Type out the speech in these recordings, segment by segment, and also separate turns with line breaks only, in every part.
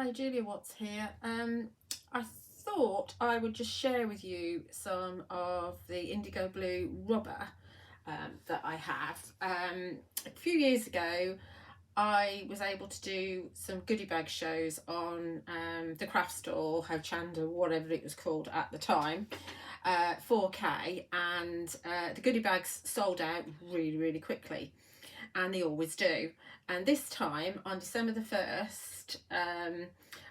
Hi, Julia Watts here. I thought I would just share with you some of the IndigoBlu rubber that I have. A few years ago, I was able to do some goodie bag shows on the craft store, Hochanda, whatever it was called at the time, 4K, and the goodie bags sold out really quickly, and they always do. And this time on December the 1st,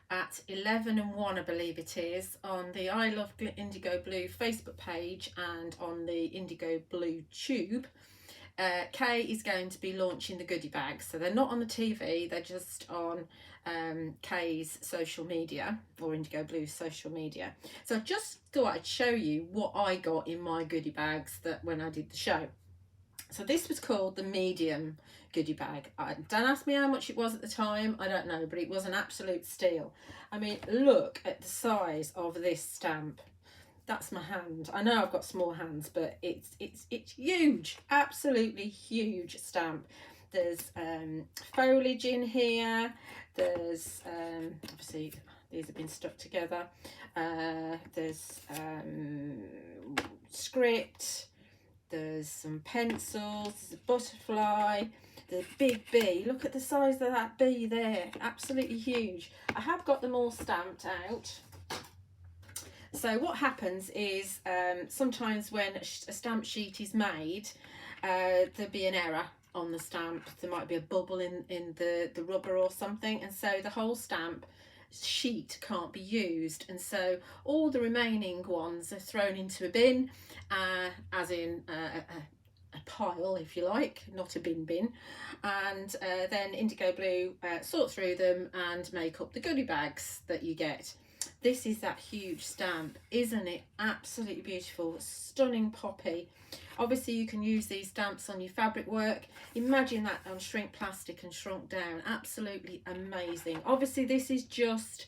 at 11:01, I believe it is, on the I Love IndigoBlu Facebook page and on the IndigoBlu tube, Kay is going to be launching the goodie bags. So they're not on the TV, they're just on Kay's social media, or IndigoBlu's social media. So I just thought I'd show you what I got in my goodie bags that when I did the show. So this was called the medium goodie bag. Don't ask me how much it was at the time, I don't know, but it was an absolute steal. I mean, look at the size of this stamp. That's my hand. I know I've got small hands, but it's huge, absolutely huge stamp. There's foliage in here. There's obviously these have been stuck together. There's script. There's some pencils, there's a butterfly, the big bee. Look at the size of that bee there, absolutely huge. I have got them all stamped out. So what happens is sometimes when a stamp sheet is made, there'll be an error on the stamp. There might be a bubble in the rubber or something, and so the whole stamp sheet can't be used, and so all the remaining ones are thrown into a bin, as in a pile, if you like, not a bin, and then IndigoBlu sort through them and make up the goodie bags that you get. This is that huge stamp, isn't it? Absolutely beautiful, stunning poppy. Obviously you can use these stamps on your fabric work. Imagine that on shrink plastic and shrunk down. Absolutely amazing. Obviously this is just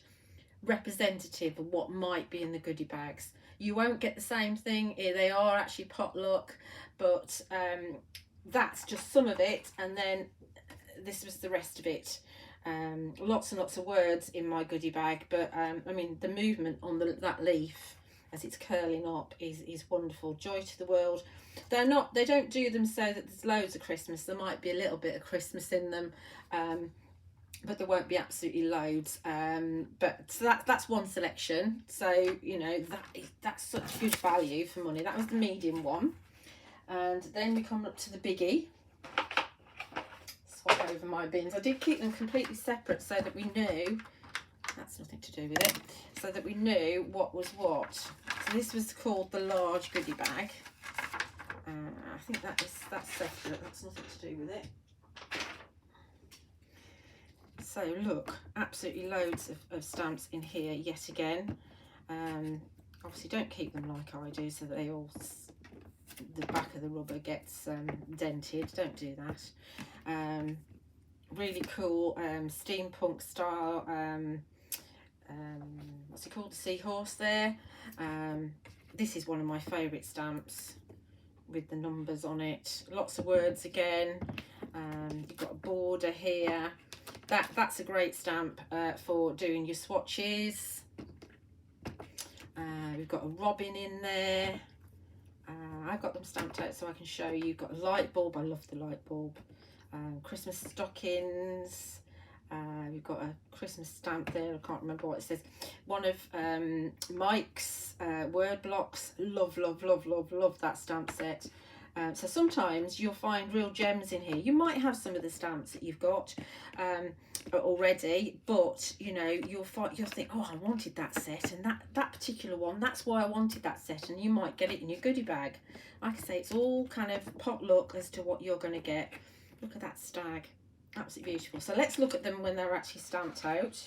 representative of what might be in the goodie bags. You won't get the same thing. They are actually potluck, but that's just some of it, and then this was the rest of it. Lots and lots of words in my goodie bag, but I mean the movement on that leaf as it's curling up is wonderful. Joy to the world. They don't do them so that there's loads of Christmas. There might be a little bit of Christmas in them, but there won't be absolutely loads. But so that's one selection. So you know that's such good value for money. That was the medium one, and then we come up to the biggie. Swap over my bins. I did keep them completely separate so that we knew, that's nothing to do with it, so that we knew what was what. So this was called the large goodie bag. I think that's separate, that's nothing to do with it. So look, absolutely loads of stamps in here yet again. Obviously don't keep them like I do so that they all, the back of the rubber gets dented. Don't do that. Really cool steampunk style, what's it called, the seahorse there. This is one of my favourite stamps with the numbers on it. Lots of words again. You've got a border here. That's a great stamp for doing your swatches. We've got a robin in there. I've got them stamped out so I can show you. You've got a light bulb. I love the light bulb. Christmas stockings. We've got a Christmas stamp there. I can't remember what it says. One of Mike's word blocks. Love that stamp set. So sometimes you'll find real gems in here. You might have some of the stamps that you've got already, but you know you'll think, oh, I wanted that set, and that particular one, that's why I wanted that set, and you might get it in your goodie bag. Like I say, it's all kind of potluck as to what you're going to get. Look at that stag, absolutely beautiful. So let's look at them when they're actually stamped out.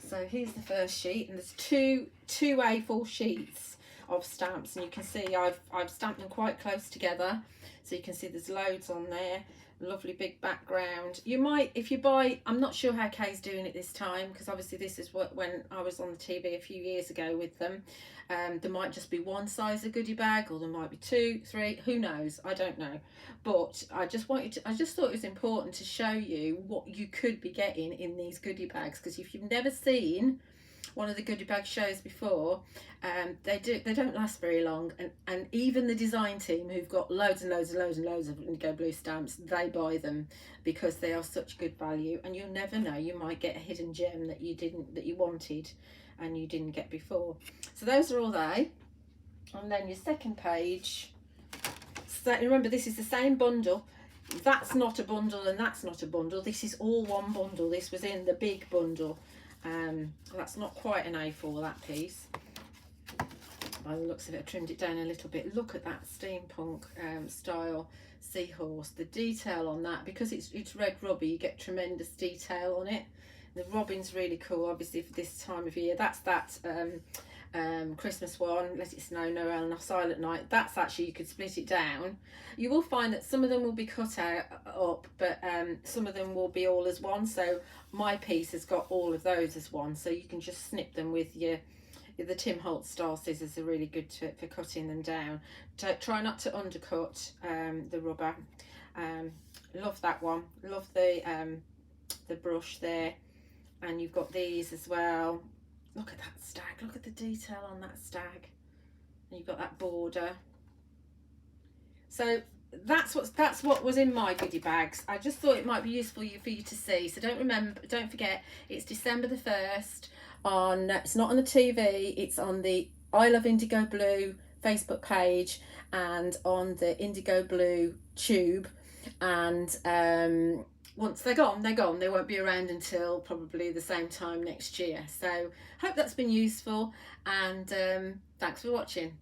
So here's the first sheet, and there's two A4 sheets of stamps, and you can see I've stamped them quite close together, so you can see there's loads on there. lovely big background. You might, if you buy, I'm not sure how Kay's doing it this time, because obviously this is what, when I was on the TV a few years ago with them, there might just be one size of goodie bag, or there might be 2, 3, who knows, I don't know. But I just thought it was important to show you what you could be getting in these goodie bags, because if you've never seen one of the goodie bag shows before, they don't last very long, and even the design team, who've got loads and loads of IndigoBlu stamps, they buy them because they are such good value, and you'll never know, you might get a hidden gem that you wanted and you didn't get before. So those are all they. And then your second page, so remember, this is the same bundle. That's not a bundle and that's not a bundle, this is all one bundle. This was in the big bundle. That's not quite an A4, that piece. By the looks of it, I trimmed it down a little bit. Look at that steampunk style seahorse. The detail on that, because it's red rubber, you get tremendous detail on it. The robin's really cool, obviously, for this time of year. That's that Christmas one, Let It Snow, Noel, and Silent Night. That's actually, you could split it down. You will find that some of them will be cut up, but some of them will be all as one. So my piece has got all of those as one, so you can just snip them with the Tim Holtz style scissors. Are really good for cutting them down. Try not to undercut the rubber. Love that one. Love the brush there. And you've got these as well. Look at that stag, look at the detail on that stag. And you've got that border. So that's what was in my goodie bags. I just thought it might be useful for you to see. So don't forget, it's December the 1st. It's not on the TV, it's on the I Love IndigoBlu Facebook page and on the IndigoBlu tube. And once they're gone, they're gone. They won't be around until probably the same time next year. So hope that's been useful, and thanks for watching.